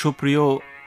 সুপ্রিয়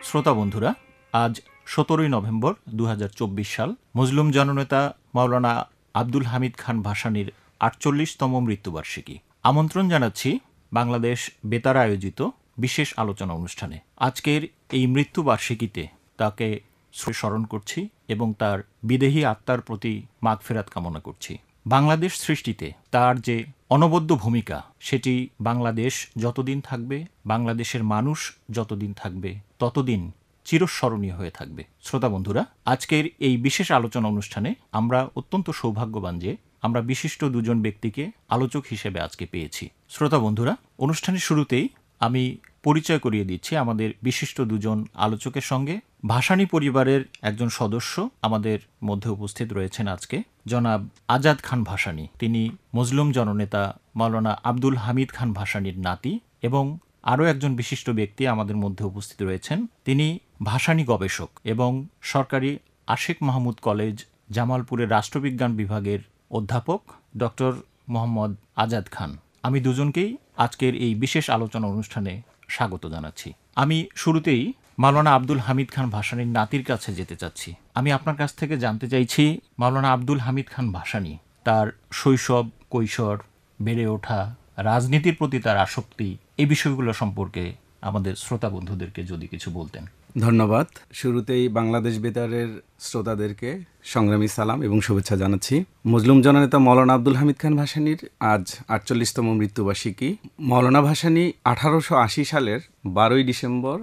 শ্রোতা বন্ধুরা, আজ 17ই নভেম্বর 2024 সাল। মজলুম জননেতা মাওলানা আব্দুল হামিদ খান ভাসানীর 48তম মৃত্যুবার্ষিকী। আমন্ত্রণ জানাচ্ছি বাংলাদেশ বেতার আয়োজিত বিশেষ আলোচনা অনুষ্ঠানে। আজকের এই মৃত্যুবার্ষিকীতে তাকে স্মরণ করছি এবং তার বিদেহী আত্মার প্রতি মাগফিরাত কামনা করছি। বাংলাদেশ সৃষ্টিতে তার যে অনবদ্য ভূমিকা, সেটি বাংলাদেশ যতদিন থাকবে, বাংলাদেশের মানুষ যতদিন থাকবে, ততদিন চিরস্মরণীয় হয়ে থাকবে। শ্রোতা বন্ধুরা, আজকের এই বিশেষ আলোচনা অনুষ্ঠানে আমরা অত্যন্ত সৌভাগ্যবান যে আমরা বিশিষ্ট দুজন ব্যক্তিকে আলোচক হিসেবে আজকে পেয়েছি। শ্রোতা বন্ধুরা, অনুষ্ঠানের শুরুতেই আমি পরিচয় করিয়ে দিচ্ছি আমাদের বিশিষ্ট দুজন আলোচকের সঙ্গে। ভাসানী পরিবারের একজন সদস্য আমাদের মধ্যে উপস্থিত রয়েছেন আজকে, জনাব আজাদ খান ভাসানী। তিনি মজলুম জননেতা মাওলানা আব্দুল হামিদ খান ভাসানীর নাতি। এবং আরও একজন বিশিষ্ট ব্যক্তি আমাদের মধ্যে উপস্থিত রয়েছেন, তিনি ভাসানী গবেষক এবং সরকারি আশিক মাহমুদ কলেজ জামালপুরের রাষ্ট্রবিজ্ঞান বিভাগের অধ্যাপক ডক্টর মোহাম্মদ আজাদ খান। আমি দুজনকেই আজকের এই বিশেষ আলোচনা অনুষ্ঠানে স্বাগত জানাচ্ছি। আমি শুরুতেই মাওলানা আব্দুল হামিদ খান ভাসানীর নাতির কাছে যেতে চাচ্ছি। আমি আপনার কাছ থেকে জানতে চাইছি, মাওলানা আব্দুল হামিদ খান ভাসানী তার শৈশব, কৈশোর, বেড়ে ওঠা, রাজনীতির প্রতি তার আসক্তি, এই বিষয়গুলো সম্পর্কে আমাদের শ্রোতা বন্ধুদেরকে যদি কিছু বলতেন। ধন্যবাদ। শুরুতেই বাংলাদেশ বেতারের শ্রোতাদেরকে সংগ্রামী সালাম এবং শুভেচ্ছা জানাচ্ছি। মজলুম জননেতা মাওলানা আব্দুল হামিদ খান ভাসানীর আজ 48তম মৃত্যুবার্ষিকী। মাওলানা ভাসানী 1880 সালের 12ই ডিসেম্বর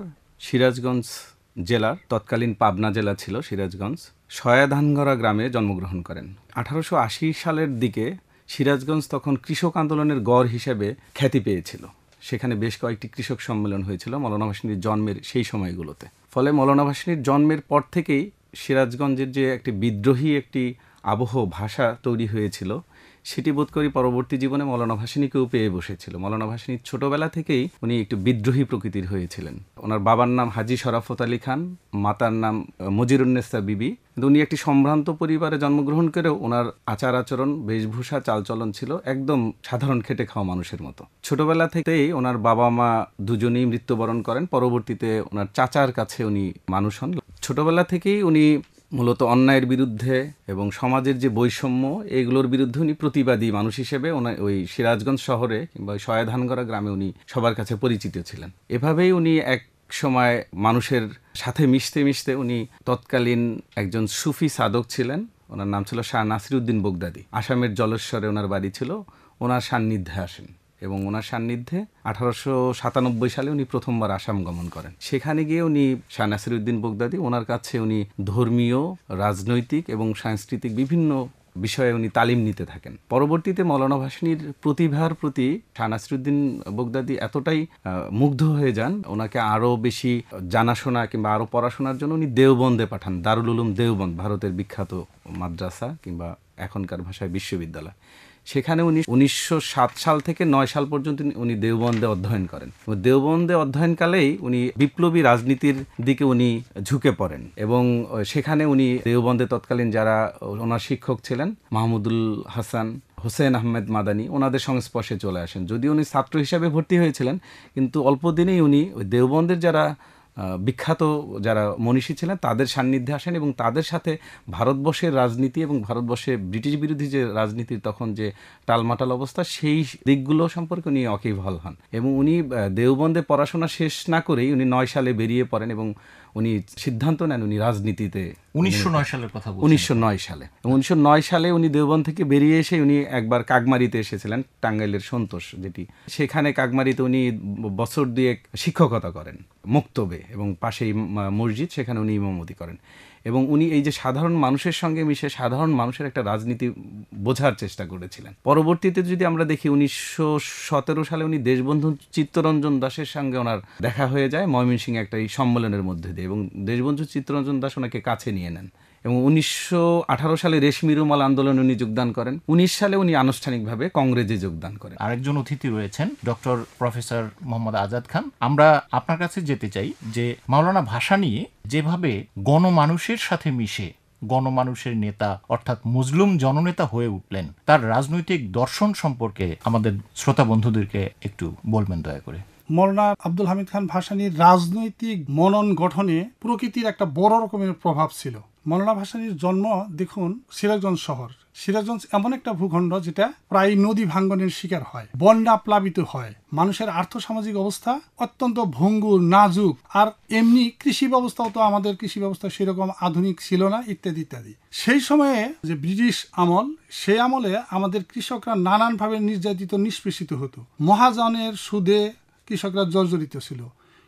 সিরাজগঞ্জ জেলার, তৎকালীন পাবনা জেলা ছিল সিরাজগঞ্জ, সয়াধানগড়া গ্রামে জন্মগ্রহণ করেন। 1880 সালের দিকে সিরাজগঞ্জ তখন কৃষক আন্দোলনের গড় হিসেবে খ্যাতি পেয়েছিল। সেখানে বেশ কয়েকটি কৃষক সম্মেলন হয়েছিল মৌলানা ভাসানীর জন্মের সেই সময়গুলোতে। ফলে মৌলানা ভাসানীর জন্মের পর থেকেই সিরাজগঞ্জের যে একটি বিদ্রোহী একটি আবহ ভাষা তৈরি হয়েছিল, সেটি বোধ করি পরবর্তী জীবনে মৌলানা ভাসানীকেও পেয়ে বসেছিল। মৌলানা ভাসানী ছোটবেলা থেকেই উনি একটু বিদ্রোহী প্রকৃতির হয়েছিলেন। ওনার বাবার নাম হাজি শরাফত আলী খান, মাতার নাম মজিরুন্নেসা বিবি। কিন্তু উনি একটি সম্ভ্রান্ত পরিবারে জন্মগ্রহণ করেও ওনার আচার আচরণ, বেশভূষা, চালচলন ছিল একদম সাধারণ খেটে খাওয়া মানুষের মতো। ছোটবেলা থেকেই ওনার বাবা মা দুজনেই মৃত্যুবরণ করেন। পরবর্তীতে ওনার চাচার কাছে উনি মানুষ হন। ছোটবেলা থেকেই উনি মূলত অন্যায়ের বিরুদ্ধে এবং সমাজের যে বৈষম্য, এগুলোর বিরুদ্ধে উনি প্রতিবাদী মানুষ হিসেবে ওই সিরাজগঞ্জ শহরে কিংবা সয়াধানগড়া গ্রামে উনি সবার কাছে পরিচিত ছিলেন। এভাবেই উনি এক সময় মানুষের সাথে মিশতে মিশতে উনি তৎকালীন একজন সুফি সাধক ছিলেন। ওনার নাম ছিল শাহ নাসিরউদ্দিন বগদাদি। আসামের জলেশ্বরে ওনার বাড়ি ছিল। ওনার সান্নিধ্যে আসেন এবং ওনার সান্নিধ্যে 1897 সালে উনি প্রথমবার আসাম গমন করেন। সেখানে গিয়ে উনি শাহ নাসিরউদ্দিন বগদাদি, ওনার কাছে উনি ধর্মীয়, রাজনৈতিক এবং সাংস্কৃতিক বিভিন্ন বিষয়ে উনি তালিম নিতে থাকেন। পরবর্তীতে মৌলানা ভাসানীর প্রতিভার প্রতি শাহ নাসিরউদ্দিন বগদাদি এতটাই মুগ্ধ হয়ে যান, ওনাকে আরও বেশি জানাশোনা কিংবা আরও পড়াশোনার জন্য উনি দেওবন্দে পাঠান। দারুল উলুম দেওবন্দ, ভারতের বিখ্যাত মাদ্রাসা কিংবা এখনকার ভাষায় বিশ্ববিদ্যালয়। সেখানে উনি 1907 সাল থেকে 9 সাল পর্যন্ত উনি দেওবন্দে অধ্যয়ন করেন। দেওবন্দে অধ্যয়নকালেই উনি বিপ্লবী রাজনীতির দিকে উনি ঝুঁকে পড়েন এবং সেখানে উনি দেওবন্দে তৎকালীন যারা ওনার শিক্ষক ছিলেন, মাহমুদুল হাসান, হোসেন আহমেদ মাদানী, ওনাদের সংস্পর্শে চলে আসেন। যদিও উনি ছাত্র হিসাবে ভর্তি হয়েছিলেন, কিন্তু অল্প দিনেই উনি ওই দেওবন্দের যারা বিখ্যাত যারা মনীষী ছিলেন তাদের সান্নিধ্যে আসেন এবং তাদের সাথে ভারতবর্ষের রাজনীতি এবং ভারতবর্ষে ব্রিটিশ বিরোধী যে রাজনীতির তখন যে টালমাটাল অবস্থা, সেই দিকগুলো সম্পর্কে উনি ওয়াকিবহাল হন। এবং উনি দেওবন্দে পড়াশোনা শেষ না করেই উনি 9 সালে বেরিয়ে পড়েন এবং উনি সিদ্ধান্ত নেন উনি রাজনীতিতে। 1909 সালের কথা বলছেন? 1909 সালে। এবং 1909 সালে উনি দেওবন্দ থেকে বেরিয়ে এসে উনি একবার কাকমারিতে এসেছিলেন, টাঙ্গাইলের সন্তোষ যেটি, সেখানে কাকমারিতে উনি বছর দুয়েক শিক্ষকতা করেন মক্তবে এবং পাশেই মসজিদ, সেখানে উনি ইমামতি করেন। এবং উনি এই যে সাধারণ মানুষের সঙ্গে মিশে সাধারণ মানুষের একটা রাজনীতি বোঝার চেষ্টা করেছিলেন। পরবর্তীতে যদি আমরা দেখি 1917 সালে উনি দেশবন্ধু চিত্তরঞ্জন দাসের সঙ্গে ওনার দেখা হয়ে যায় ময়মনসিংহে একটা এই সম্মেলনের মধ্যে দিয়ে, এবং দেশবন্ধু চিত্তরঞ্জন দাস ওনাকে কাছে নিয়ে নেন এবং 1918 সালে রেশমি রুমাল আন্দোলনে উনি যোগদান করেন। 19 সালে উনি আনুষ্ঠানিকভাবে কংগ্রেসে যোগদান করেন। আরেকজন অতিথি রয়েছেন ডক্টর প্রফেসর মোহাম্মদ আজাদ খান। আমরা আপনার কাছে যেতে চাই যে মাওলানা ভাসানী যেভাবে গণমানুষের সাথে মিশে গণমানুষের নেতা অর্থাৎ মজলুম জননেতা হয়ে উঠলেন, তার রাজনৈতিক দর্শন সম্পর্কে আমাদের শ্রোতা বন্ধুদেরকে একটু বলবেন দয়া করে। মাওলানা আব্দুল হামিদ খান ভাসানীর রাজনৈতিক মনন গঠনে প্রকৃতির একটা বড় রকমের প্রভাব ছিল। মাওলানা ভাসানীর জন্ম দেখুন সিরাজগঞ্জ শহর। সিরাজগঞ্জ এমন একটা ভূখণ্ড যেটা প্রায় নদী ভাঙ্গনের শিকার হয়, বন্যা প্লাবিত হয়, মানুষের আর্থসামাজিক অবস্থা অত্যন্ত ভঙ্গুর নাজুক, আর এমনি কৃষি ব্যবস্থাও তো আমাদের কৃষি ব্যবস্থা সেরকম আধুনিক ছিল না, ইত্যাদি ইত্যাদি। সেই সময়ে যে ব্রিটিশ আমল, সেই আমলে আমাদের কৃষকরা নানানভাবে নির্যাতিত নিষ্পেষিত হতো। মহাজনের সুদে কৃষকরা জর্জরিত ছিল,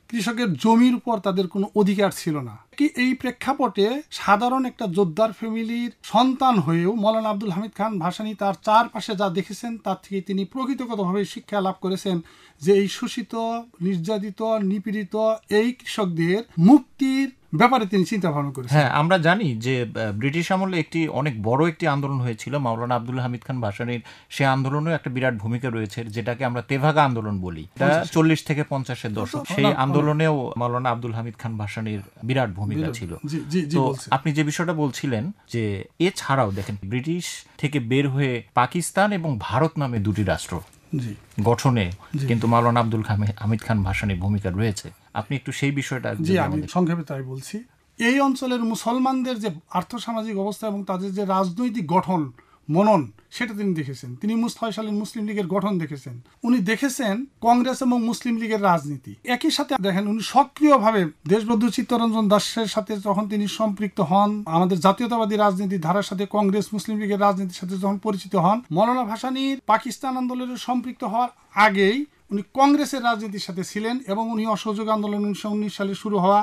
কৃষকের জমির উপর তাদের কোনো অধিকার ছিল না। কি এই প্রেক্ষাপটে সাধারণ একটা যোদ্ধার ফ্যামিলির সন্তান হয়েও মাওলানা আব্দুল হামিদ খান ভাসানী তার চারপাশে যা দেখেছেন তার থেকে তিনি প্রকৃতগতভাবে শিক্ষা লাভ করেছেন যে এই শোষিত, নির্যাতিত, নিপীড়িত এই কৃষকদের মুক্তির ব্যাপারে তিনি চিন্তা ভাবনা করেছেন। হ্যাঁ, আমরা জানি যে ব্রিটিশ আমলে একটি অনেক বড় একটি আন্দোলন হয়েছিল মাওলানা আব্দুল হামিদ খান ভাসানীর। সে আন্দোলনেও একটা বিরাট ভূমিকা রয়েছে, যেটাকে আমরা তেভাগা আন্দোলন বলি। এটা 40 থেকে 50-এর দশক। সেই আন্দোলনেও মাওলানা আব্দুল হামিদ খান ভাসানীর বিরাট ভূমিকা ছিল। তো আপনি যে বিষয়টা বলছিলেন যে এছাড়াও দেখেন ব্রিটিশ থেকে বের হয়ে পাকিস্তান এবং ভারত নামে দুটি রাষ্ট্র গঠনে কিন্তু মাওলানা আব্দুল হামিদ খান ভাসানীর ভূমিকা রয়েছে। আপনি একটু সেই বিষয়টা। আমি সংক্ষেপে তাই বলছি। এই অঞ্চলের মুসলমানদের যে আর্থসামাজিক অবস্থা এবং তাদের যে রাজনৈতিক গঠন মনন, সেটা তিনি দেখেছেন। তিনি 6 সালের মুসলিম লীগের গঠন দেখেছেন, উনি দেখেছেন কংগ্রেস এবং মুসলিম লীগের রাজনীতি। একই সাথে দেখেন উনি সক্রিয়ভাবে দেশবন্ধু চিত্তরঞ্জন দাসের সাথে যখন তিনি সম্পৃক্ত হন, আমাদের জাতীয়তাবাদী রাজনীতির ধারার সাথে কংগ্রেস মুসলিম লীগের রাজনীতির সাথে যখন পরিচিত হন, মাওলানা ভাসানীর পাকিস্তান আন্দোলনে সম্পৃক্ত হওয়ার আগেই উনি কংগ্রেসের রাজনীতির সাথে ছিলেন এবং উনি অসহযোগ আন্দোলন 1919 সালে শুরু হওয়া,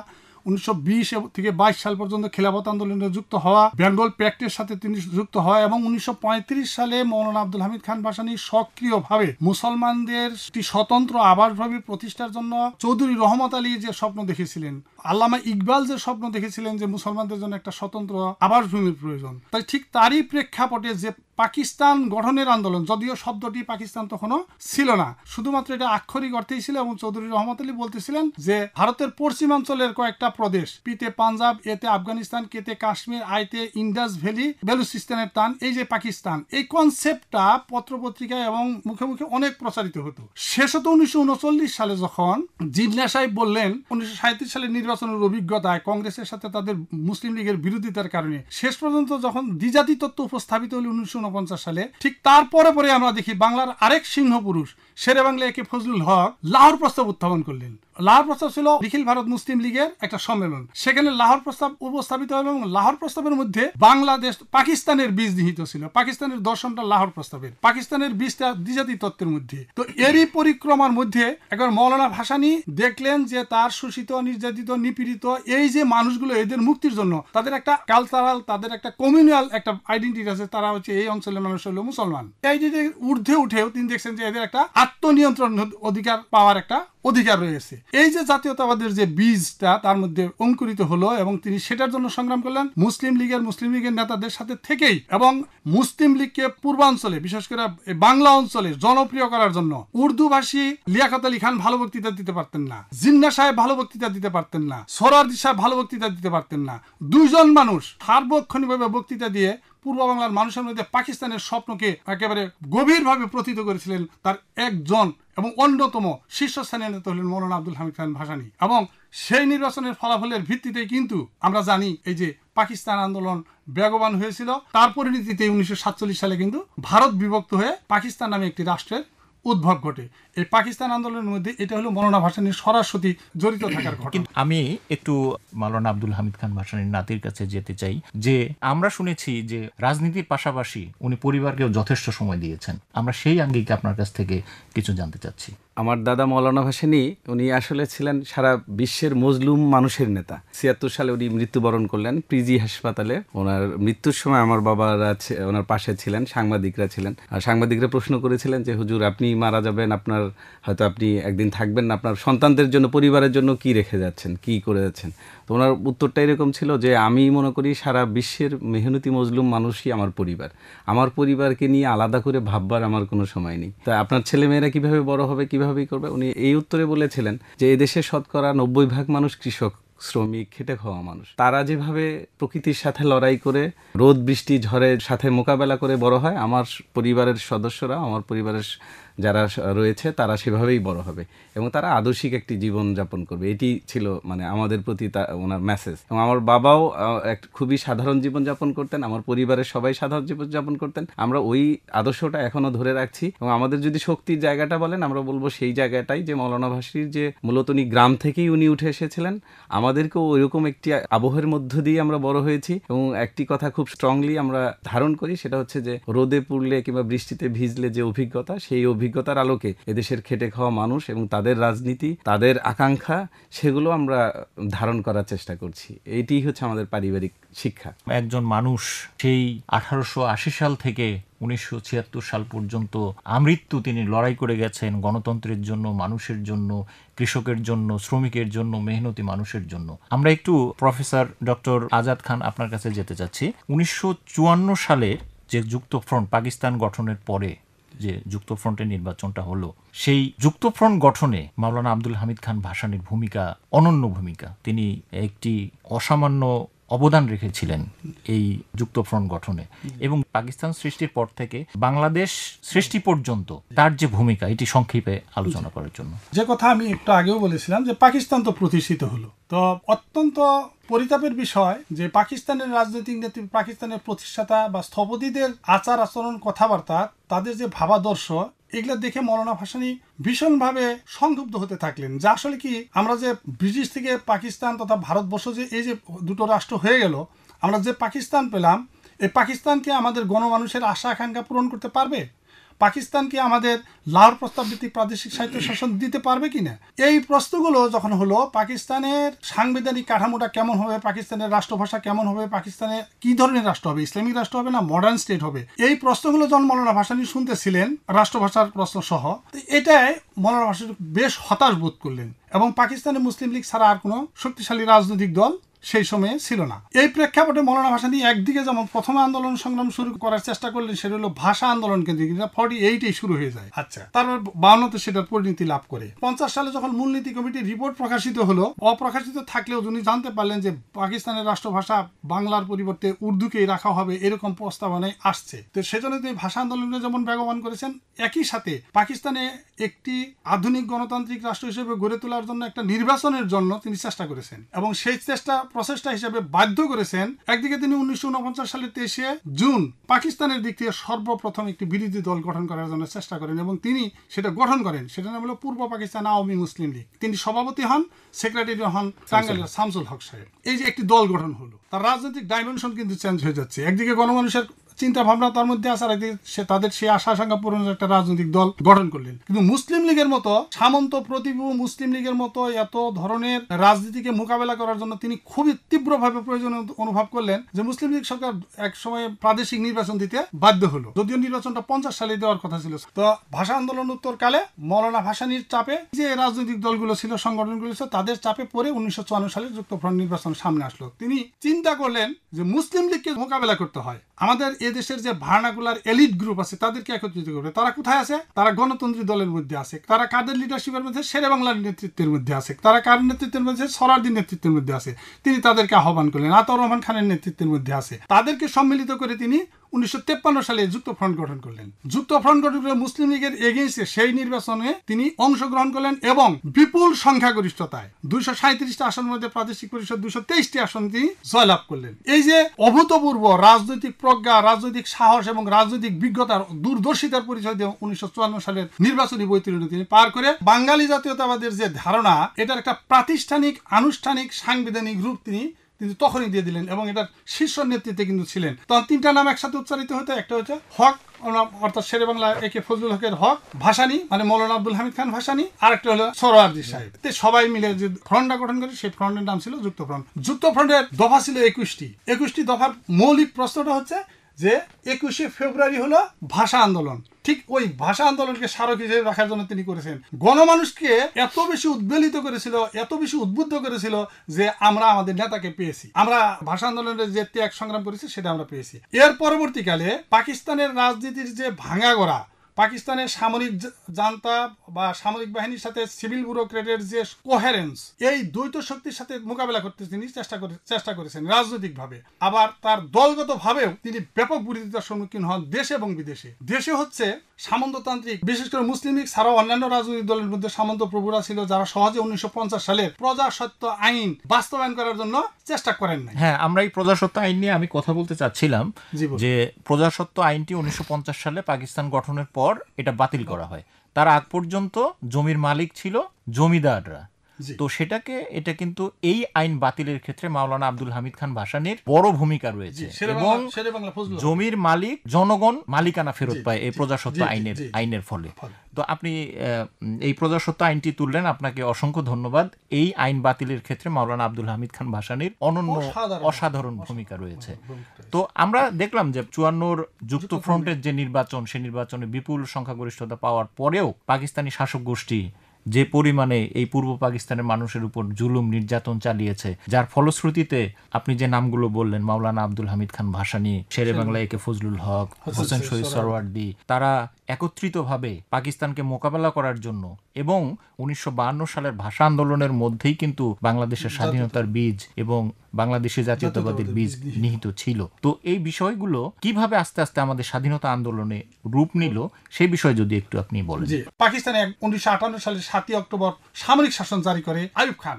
1920 থেকে 22 সাল পর্যন্ত খেলাফত আন্দোলনে যুক্ত হওয়া, বেঙ্গল প্যাক্টের সাথে তিনি যুক্ত হওয়া এবং 1935 সালে মাওলানা আব্দুল হামিদ খান ভাসানী সক্রিয়ভাবে মুসলমানদের একটি স্বতন্ত্র আবাসভূমি প্রতিষ্ঠার জন্য চৌধুরী রহমত আলী যে স্বপ্ন দেখেছিলেন, আল্লামা ইকবাল যে স্বপ্ন দেখেছিলেন যে মুসলমানদের জন্য একটা স্বতন্ত্র আবাসভূমির প্রয়োজন, তাই ঠিক তারই প্রেক্ষাপটে যে পাকিস্তান গঠনের আন্দোলন, যদিও শব্দটি পাকিস্তান তখনও ছিল না, শুধুমাত্র এটা আক্ষরিক অর্থেই ছিল এবং চৌধুরী রহমত আলী বলতেছিলেন যে ভারতের পশ্চিমাঞ্চলের কয়েকটা প্রদেশ, পিতে পাঞ্জাব, এতে আফগানিস্তান, কেতে কাশ্মীর, আইতে ইন্ডাস ভ্যালি, বেলুচিস্তানের তান, এই যে পাকিস্তান, এই কনসেপ্টটা পত্রপত্রিকায় এবং মুখে মুখে অনেক প্রচারিত হতো। শেষত 1939 সালে যখন জিন্না সাহেব বললেন 1937 সালের নির্বাচনের অভিজ্ঞতায় কংগ্রেসের সাথে তাদের মুসলিম লীগের বিরোধিতার কারণে শেষ পর্যন্ত যখন দ্বিজাতি তত্ত্ব উপস্থাপিত হল 1949 সালে, ঠিক তারপরে পরে আমরা দেখি বাংলার আরেক সিংহ পুরুষ শেরে বাংলা একে ফজলুল হক লাহোর প্রস্তাব উত্থাপন করলেন। লাহোর প্রস্তাব ছিল নিখিল ভারত মুসলিম লীগের একটা সম্মেলন, সেখানে লাহোর প্রস্তাব উপস্থাপিত হল এবং লাহোর প্রস্তাবের মধ্যে বাংলাদেশ পাকিস্তানের বীজ নিহিত ছিল। পাকিস্তানের দর্শনটা লাহোর প্রস্তাবের, পাকিস্তানের বীজটা দ্বিজাতি তত্ত্বের মধ্যে। তো এরই পরিক্রমার মধ্যে একবার মাওলানা ভাসানী দেখলেন যে তার শোষিত, নির্যাতিত, নিপীড়িত এই যে মানুষগুলো, এদের মুক্তির জন্য তাদের একটা কালচারাল, তাদের একটা কমিউনাল একটা আইডেন্টিটি আছে, তারা হচ্ছে এই অঞ্চলের মানুষ হলো মুসলমান। এই যে ঊর্ধ্বে উঠেও তিনি দেখছেন যে এদের একটা আত্মনিয়ন্ত্রণ অধিকার পাওয়ার একটা অধিকার রয়েছে। এই যে জাতীয়তাবাদের যে বীজটা তার মধ্যে অঙ্কুরিত হলো এবং তিনি সেটার জন্য সংগ্রাম করলেন মুসলিম লীগের নেতাদের সাথে থেকেই, এবং মুসলিম লীগকে পূর্বাঞ্চলে বিশেষ করে বাংলা অঞ্চলে জনপ্রিয় করার জন্য উর্দু ভাষী লিয়াকত আলী খান ভালো বক্তৃতা দিতে পারতেন না, জিন্না সাহেব ভালো বক্তৃতা দিতে পারতেন না, সোহরাওয়ার্দী সাহেব ভালো বক্তৃতা দিতে পারতেন না। দুইজন মানুষ সার্বক্ষণিকভাবে বক্তৃতা দিয়ে পূর্ব বাংলার মানুষের মধ্যে পাকিস্তানের স্বপ্নকে একেবারে গভীরভাবে প্রথিত করেছিলেন। তার একজন এবং অন্যতম শীর্ষস্থানীয় নেতা হলেন মাওলানা আব্দুল হামিদ খান ভাসানী। এবং সেই নির্বাচনের ফলাফলের ভিত্তিতেই কিন্তু আমরা জানি এই যে পাকিস্তান আন্দোলন বেগবান হয়েছিল। তার পরিণতিতে 1947 সালে কিন্তু ভারত বিভক্ত হয়ে পাকিস্তান নামে একটি রাষ্ট্রের উদ্ভব ঘটে। এই পাকিস্তান আন্দোলনের মধ্যে এটা হলো মাওলানা ভাসানীর সরাসরি জড়িত থাকার ঘটনা। আমি একটু মাওলানা আব্দুল হামিদ খান ভাসানীর নাতির কাছে যেতে চাই, যে আমরা শুনেছি যে রাজনীতির পাশাপাশি উনি পরিবারকেও যথেষ্ট সময় দিয়েছেন। আমরা সেই আঙ্গিকে আপনার কাছ থেকে কিছু জানতে চাচ্ছি। আমার দাদা মাওলানা ভাসানী উনি আসলে ছিলেন সারা বিশ্বের মজলুম মানুষের নেতা। 76 সালে উনি মৃত্যুবরণ করলেন পিজি হাসপাতালে। ওনার মৃত্যুর সময় আমার বাবারা ওনার পাশে ছিলেন, সাংবাদিকরা ছিলেন। আর সাংবাদিকরা প্রশ্ন করেছিলেন যে হুজুর আপনি মারা যাবেন, আপনার হয়তো আপনি একদিন থাকবেন না, আপনার সন্তানদের জন্য, পরিবারের জন্য কি রেখে যাচ্ছেন, কি করে যাচ্ছেন? তো ওনার উত্তরটা এরকম ছিল যে আমি মনে করি সারা বিশ্বের মেহনতি মজলুম মানুষই আমার পরিবার, আমার পরিবারকে নিয়ে আলাদা করে ভাববার আমার কোনো সময় নেই। তা আপনার ছেলেমেয়েরা কিভাবে বড় হবে, কিভাবেই করবে? উনি এই উত্তরে বলেছিলেন যে এদেশে শতকরা 90% মানুষ কৃষক, শ্রমিক, খেটে খাওয়া মানুষ। তারা যেভাবে প্রকৃতির সাথে লড়াই করে রোদ বৃষ্টি ঝড়ের সাথে মোকাবেলা করে বড় হয়, আমার পরিবারের সদস্যরা, আমার পরিবারের যারা রয়েছে তারা সেভাবেই বড় হবে এবং তারা আদর্শিক একটি জীবন যাপন করবে। এটি ছিল মানে আমাদের প্রতি ওনার মেসেজ। এবং আমার বাবাও খুবই সাধারণ জীবন যাপন করতেন, আমার পরিবারের সবাই সাধারণ জীবন যাপন করতেন। আমরা ওই আদর্শটা এখনো ধরে রাখছি এবং আমাদের যদি শক্তির জায়গাটা বলেন আমরা বলবো সেই জায়গাটাই যে মওলানা ভাসানীর যে মূলত উনি গ্রাম থেকেই উনি উঠে এসেছিলেন, আমাদেরকেও ওইরকম একটি আবহের মধ্য দিয়ে আমরা বড় হয়েছি এবং একটি কথা খুব স্ট্রংলি আমরা ধারণ করি, সেটা হচ্ছে যে রোদে পুড়লে কিংবা বৃষ্টিতে ভিজলে যে অভিজ্ঞতা, সেই অভিজ্ঞতার আলোকে এদেশের খেটে খাওয়া মানুষ এবং তাদের রাজনীতি, তাদের আকাঙ্ক্ষা, সেগুলো আমরা ধারণ করার চেষ্টা করছি। এইটি হচ্ছে আমাদের পারিবারিক শিক্ষা। একজন মানুষ সেই 1880 সাল থেকে 1976 সাল পর্যন্ত আমৃত্যু তিনি লড়াই করে গেছেন গণতন্ত্রের জন্য, মানুষের জন্য, কৃষকের জন্য, শ্রমিকের জন্য, মেহনতি মানুষের জন্য। আমরা একটু প্রফেসর ডক্টর আজাদ খান আপনার কাছে যেতে চাচ্ছি। 1954 সালে যে যুক্তফ্রন্ট পাকিস্তান গঠনের পরে যে যুক্তফ্রন্টের নির্বাচনটা হলো, সেই যুক্তফ্রন্ট গঠনে মাওলানা আব্দুল হামিদ খান ভাসানীর ভূমিকা অনন্য ভূমিকা। তিনি একটি অসামান্য অবদান রেখেছিলেন এই যুক্তফ্রন্ট গঠনে এবং পাকিস্তান সৃষ্টির পর থেকে বাংলাদেশ সৃষ্টি পর্যন্ত তার যে ভূমিকা, এটি সংক্ষেপে আলোচনা করার জন্য। যে কথা আমি একটু আগেও বলেছিলাম যে পাকিস্তান তো প্রতিষ্ঠিত হলো, তো অত্যন্ত পরিতাপের বিষয় যে পাকিস্তানের রাজনৈতিক নেতৃত্ব, পাকিস্তানের প্রতিষ্ঠাতা বা স্থপতিদের আচার আচরণ, কথাবার্তা, তাদের যে ভাবাদর্শ, এগুলো দেখে মওলানা ভাসানী ভীষণভাবে সংক্ষুব্ধ হতে থাকলেন। যা আসলে কি আমরা যে ব্রিটিশ থেকে পাকিস্তান তথা ভারতবর্ষ যে এই যে দুটো রাষ্ট্র হয়ে গেল, আমরা যে পাকিস্তান পেলাম, এই পাকিস্তানকে আমাদের গণমানুষের আশা আকাঙ্ক্ষা পূরণ করতে পারবে? পাকিস্তানকে আমাদের লাহোর প্রস্তাব ভিত্তিক প্রাদেশিক স্বায়ত্ত শাসন দিতে পারবে কিনা? এই প্রশ্নগুলো যখন হলো, পাকিস্তানের সাংবিধানিক কাঠামোটা কেমন হবে, পাকিস্তানের রাষ্ট্রভাষা কেমন হবে, পাকিস্তানে কি ধরনের রাষ্ট্র হবে, ইসলামিক রাষ্ট্র হবে না মডার্ন স্টেট হবে, এই প্রশ্নগুলো যখন মওলানা ভাসানী শুনতেছিলেন, রাষ্ট্রভাষার প্রশ্ন সহ, এটাই মওলানা ভাসানী বেশ হতাশ বোধ করলেন এবং পাকিস্তানে মুসলিম লীগ ছাড়া আর কোনো শক্তিশালী রাজনৈতিক দল সেই সময়ে ছিল না। এই প্রেক্ষাপটে মওলানা ভাসানী একদিকে যেমন প্রথমে আন্দোলন সংগ্রাম শুরু করার চেষ্টা করলেন, সেটা হলো ভাষা আন্দোলন কেন্দ্রিক, 48-এই শুরু হয়ে যায়। আচ্ছা, তারপর 52-তে সেটার পরিণতি লাভ করে। 50 সালে যখন মূলনীতি কমিটির রিপোর্ট প্রকাশিত হলো, অপ্রকাশিত থাকলেও উনি জানতে পারলেন যে পাকিস্তানের রাষ্ট্রভাষা বাংলার পরিবর্তে উর্দুকেই রাখা হবে, এরকম প্রস্তাবনায় আসছে। তো সেজন্য তিনি ভাষা আন্দোলনে যেমন বেগবান করেছেন, একই সাথে পাকিস্তানে একটি আধুনিক গণতান্ত্রিক রাষ্ট্র হিসেবে গড়ে তোলার জন্য একটা নির্বাচনের জন্য তিনি চেষ্টা করেছেন এবং সেই প্রচেষ্টা হিসেবে বাধ্য করেছেন। একদিকে তিনি 1949 সালের 23শে জুন পাকিস্তানের দিক থেকে সর্বপ্রথম একটি বিরোধী দল গঠন করার জন্য চেষ্টা করেন এবং তিনি সেটা গঠন করেন। সেটা নাম হলো পূর্ব পাকিস্তান আওয়ামী মুসলিম লীগ। তিনি সভাপতি হন, সেক্রেটারি হন টাঙ্গাইলের শামসুল হক সাহেব। এই যে একটি দল গঠন হলো, তার রাজনৈতিক ডাইমেনশন কিন্তু চেঞ্জ হয়ে যাচ্ছে। একদিকে গণমানুষের চিন্তা ভাবনা তার মধ্যে আছে, আর একদিকে তাদের সেই আশা আকাঙ্ক্ষা পূরণের একটা রাজনৈতিক দল গঠন করলেন। কিন্তু মুসলিম লীগের মতো সামন্ত প্রতিভু মুসলিম লীগের মতো এত ধরনের রাজনীতিকে মোকাবেলা করার জন্য তিনি খুবই তীব্রভাবে প্রয়োজন অনুভব করলেন যে মুসলিম লীগ সরকার এক সময় প্রাদেশিক নির্বাচন দিতে বাধ্য হলো, যদিও নির্বাচনটা 50 সালে দেওয়ার কথা ছিল। তো ভাষা আন্দোলন উত্তরকালে মওলানা ভাসানীর চাপে যে রাজনৈতিক দলগুলো ছিল, সংগঠনগুলো ছিল, তাদের চাপে পড়ে 1954 সালে যুক্তফ্রন্ট নির্বাচন সামনে আসলো। তিনি চিন্তা করলেন যে মুসলিম লীগকে মোকাবেলা করতে হয়, আমাদের এদেশের যে ভার্নাকুলার এলিট গ্রুপ আছে তাদেরকে একত্রিত করবে। তারা কোথায় আছে? তারা গণতন্ত্রী দলের মধ্যে আছে। তারা কাদের লিডারশিপের মধ্যে? শেরে বাংলার নেতৃত্বের মধ্যে আছে। তারা কার নেতৃত্বের মধ্যে? সরারদির নেতৃত্বের মধ্যে আছে। তিনি তাদেরকে আহ্বান করলেন। আতাউর রহমান খানের নেতৃত্বের মধ্যে আছে। তাদেরকে সম্মিলিত করে তিনি 1953 সালে যুক্তফ্রন্ট গঠন করলেন। যুক্তফ্রন্ট গঠন করে মুসলিম লীগের এগেইনস্টে সেই নির্বাচনে তিনি অংশগ্রহণ করলেন এবং বিপুল সংখ্যাগরিষ্ঠতায় 237টা আসনের মধ্যে প্রাদেশিক পরিষদ 223টি আসন তিনি জয়লাভ করলেন। এই যে অভূতপূর্ব রাজনৈতিক প্রজ্ঞা, রাজনৈতিক সাহস এবং রাজনৈতিক বিজ্ঞতার দূরদর্শিতার পরিচয় দিয়ে 1954 সালের নির্বাচনী বৈতরণী তিনি পার করে বাঙালি জাতীয়তাবাদের যে ধারণা, এটার একটা প্রাতিষ্ঠানিক আনুষ্ঠানিক সাংবিধানিক রূপ তিনি তখনই দিয়ে দিলেন এবং এটার শীর্ষ নেতৃত্বে কিন্তু ছিলেন। তখন তিনটা নাম একসাথে উচ্চারিত হতো। একটা হচ্ছে হক, অর্থাৎ শেরে বাংলা একে ফজলুল হকের হক, ভাসানী মানে মওলানা আব্দুল হামিদ খান ভাসানী, আর একটা হলো সরোয়ার্দী সাহেব। সবাই মিলে যে ফ্রন্টটা গঠন করে, সেই ফ্রন্টের নাম ছিল যুক্তফ্রন্ট। যুক্তফ্রন্টের দফা ছিল 21টি দফার মৌলিক প্রশ্নটা হচ্ছে যে 21শে ফেব্রুয়ারি হলো ভাষা আন্দোলন। ঠিক ওই ভাষা আন্দোলনকে স্মারক হিসেবে রাখার জন্য তিনি করেছেন। গণমানুষকে এত বেশি উদ্বেলিত করেছিল, এত বেশি উদ্বুদ্ধ করেছিল যে আমরা আমাদের নেতাকে পেয়েছি, আমরা ভাষা আন্দোলনের যে ত্যাগ সংগ্রাম করেছি সেটা আমরা পেয়েছি। এর পরবর্তীকালে পাকিস্তানের রাজনীতির যে ভাঙাগড়া, পাকিস্তানের সামরিক জান্তা বা সামরিক বাহিনীর সাথে সিভিল ব্যুরোক্রেটের যে কোহেরেন্স, এই দ্বৈত শক্তির সাথে মোকাবেলা করতে তিনি চেষ্টা করেছেন রাজনৈতিকভাবে। আবার তার দলগতভাবেও তিনি ব্যাপক বিরোধিতার সম্মুখীন হন দেশে এবং বিদেশে। দেশে হচ্ছে সামন্ততান্ত্রিক, বিশেষ করে মুসলিম লীগ ছাড়াও অন্যান্য রাজনৈতিক দলের মধ্যে সামন্ত প্রভুরা ছিল যারা সহজে 1950 সালের প্রজাস্বত্ব আইন বাস্তবায়ন করার জন্য চেষ্টা করেন নাই। হ্যাঁ, আমরা এই প্রজাস্বত্ব আইন নিয়ে আমি কথা বলতে চাচ্ছিলাম যে প্রজাস্বত্ব আইনটি 1950 সালে পাকিস্তান গঠনের পর এটা বাতিল করা হয়। তার আগ পর্যন্ত জমির মালিক ছিল জমিদাররা। তো এটা কিন্তু এই আইন বাতিলের ক্ষেত্রে মাওলানা আব্দুল হামিদ খান ভাসানীর বড় ভূমিকা রয়েছে এবং জমির মালিক জনগণ মালিকানা ফেরত পায় এই প্রজাস্বত্ব আইনের ফলে। তো আপনি এই প্রজাস্বত্ব আইনটি তুললেন, আপনাকে অসংখ্য ধন্যবাদ। এই আইন বাতিলের ক্ষেত্রে মাওলানা আব্দুল হামিদ খান ভাসানীর অনন্য অসাধারণ ভূমিকা রয়েছে। তো আমরা দেখলাম যে 54 যুক্ত ফ্রন্টের যে নির্বাচন, সেই নির্বাচনে বিপুল সংখ্যাগরিষ্ঠতা পাওয়ার পরেও পাকিস্তানি শাসক গোষ্ঠী যে পরিমাণে এই পূর্ব পাকিস্তানের মানুষের উপর জুলুম নির্যাতন চালিয়েছে, যার ফলশ্রুতিতে আপনি যে নামগুলো বললেন, মাওলানা আব্দুল হামিদ খান ভাসানী, শেরে বাংলা একে ফজলুল হক, হোসেন শহীদ সরওয়ার্দী, তারা একত্রিতভাবে পাকিস্তানকে মোকাবেলা করার জন্য এবং 1952 সালের ভাষা আন্দোলনের মধ্যেই কিন্তু বাংলাদেশের স্বাধীনতার বীজ এবং বাংলাদেশের জাতীয়তাবাদের বীজ নিহিত ছিল। তো এই বিষয়গুলো কিভাবে আস্তে আস্তে আমাদের স্বাধীনতা আন্দোলনে রূপ নিল, সেই বিষয়ে যদি একটু আপনি বলেন। পাকিস্তানে 1958 সালের 7 অক্টোবর সামরিক শাসন জারি করে আইয়ুব খান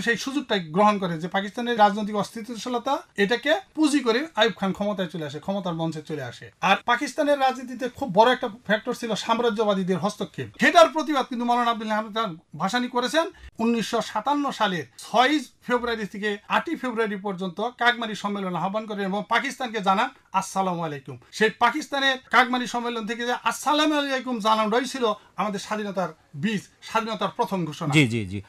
সেই সুযোগটাই গ্রহণ করে যে পাকিস্তানের রাজনৈতিক অস্থিতিশীলতা, এটাকে পুঁজি করে আইয়ুব খান ক্ষমতায় চলে আসে, ক্ষমতার মঞ্চে চলে আসে। আর পাকিস্তানের রাজনীতিতে খুব বড় একটা ফ্যাক্টর ছিল সাম্রাজ্যবাদীদের হস্তক্ষেপ। সেটার প্রতিবাদ কিন্তু মাওলানা আব্দুল হামিদ খান ভাসানী করেছেন। 1957 সালের 6 ফেব্রুয়ারি থেকে 8 ফেব্রুয়ারি পর্যন্ত কাকমারি সম্মেলন আহ্বান করেন এবং পাকিস্তানকে জানান আসসালামু আলাইকুম। সেই পাকিস্তানের কাকমারি সম্মেলন থেকে যে আসসালামু আলাইকুম জানানোই ছিল আমাদের স্বাধীনতার বীজ, স্বাধীনতার প্রথম ঘোষণা। জি জি জি,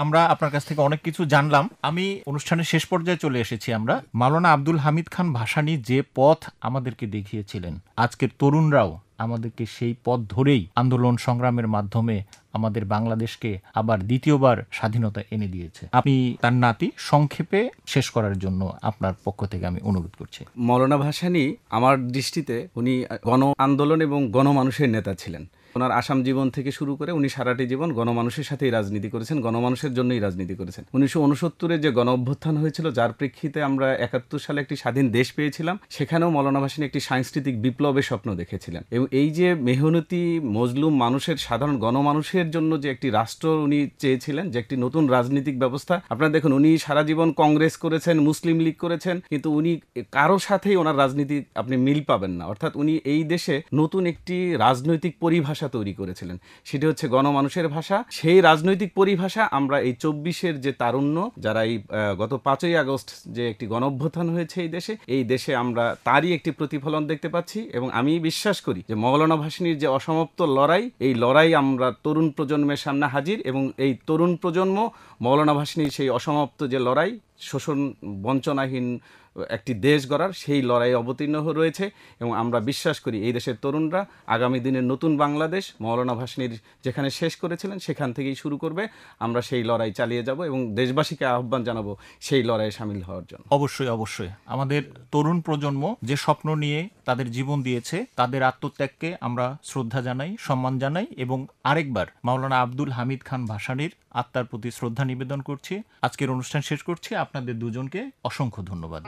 আমরা আপনার কাছ থেকে অনেক কিছু জানলাম। আমি অনুষ্ঠানের শেষ পর্যায়ে চলে এসেছি। আমরা মাওলানা আব্দুল হামিদ খান ভাসানী যে পথ আমাদেরকে দেখিয়েছিলেন, আজকের তরুণরাও আমাদেরকে সেই পথ ধরেই আন্দোলন সংগ্রামের মাধ্যমে আমাদের বাংলাদেশকে আবার দ্বিতীয়বার স্বাধীনতা এনে দিয়েছে। আপনি তার নাতি সংক্ষেপে শেষ করার জন্য আপনার পক্ষ থেকে আমি অনুরোধ করছি। মাওলানা ভাসানী আমার দৃষ্টিতে উনি গণ আন্দোলন এবং গণমানুষের নেতা ছিলেন। ওনার আসাম জীবন থেকে শুরু করে উনি সারাটি জীবন গণমানুষের সাথেই রাজনীতি করেছেন, গণমানুষের জন্যই রাজনীতি করেছেন। 1969 যে গণ অভ্যুত্থান হয়েছিল, যার প্রেক্ষিতে আমরা 71 সালে একটি স্বাধীন দেশ পেয়েছিলাম, সেখানেও মাওলানা ভাসানী একটি সাংস্কৃতিক বিপ্লবের স্বপ্ন দেখেছিলেন এবং এই যে মেহনতি মজলুম মানুষের, সাধারণ গণমানুষের জন্য যে একটি রাষ্ট্র উনি চেয়েছিলেন, যে একটি নতুন রাজনৈতিক ব্যবস্থা। আপনারা দেখুন, উনি সারা জীবন কংগ্রেস করেছেন, মুসলিম লীগ করেছেন, কিন্তু উনি কারো সাথেই ওনার রাজনীতি আপনি মিল পাবেন না। অর্থাৎ উনি এই দেশে নতুন একটি রাজনৈতিক পরিভাষা তৈরি করেছিলেন, সেটি হচ্ছে গণমানুষের ভাষা। সেই রাজনৈতিক পরিভাষা আমরা এই 24-এর যে তারুণ্য, যারা এই গত 5ই আগস্ট যে একটি গণঅভ্যুত্থান হয়েছে এই দেশে আমরা তারই একটি প্রতিফলন দেখতে পাচ্ছি। এবং আমি বিশ্বাস করি যে মাওলানা ভাসানীর যে অসমাপ্ত লড়াই, এই লড়াই আমরা তরুণ প্রজন্মের সামনে হাজির এবং এই তরুণ প্রজন্ম মাওলানা ভাসানীর সেই অসমাপ্ত যে লড়াই, শোষণ বঞ্চনাহীন একটি দেশ গড়ার, সেই লড়াই অবতীর্ণ রয়েছে এবং আমরা বিশ্বাস করি এই দেশের তরুণরা আগামী দিনের নতুন বাংলাদেশ মাওলানা ভাসানীর যেখানে শেষ করেছিলেন সেখান থেকেই শুরু করবে। আমরা সেই লড়াই চালিয়ে যাব এবং দেশবাসীকে আহ্বান জানাবো সেই লড়াইয়ে সামিল হওয়ার জন্য। অবশ্যই অবশ্যই আমাদের তরুণ প্রজন্ম যে স্বপ্ন নিয়ে তাদের জীবন দিয়েছে, তাদের আত্মত্যাগকে আমরা শ্রদ্ধা জানাই, সম্মান জানাই এবং আরেকবার মাওলানা আব্দুল হামিদ খান ভাসানীর আত্মার প্রতি শ্রদ্ধা নিবেদন করছি। আজকের অনুষ্ঠান শেষ করছি। আপনাদের দুজনকে অসংখ্য ধন্যবাদ।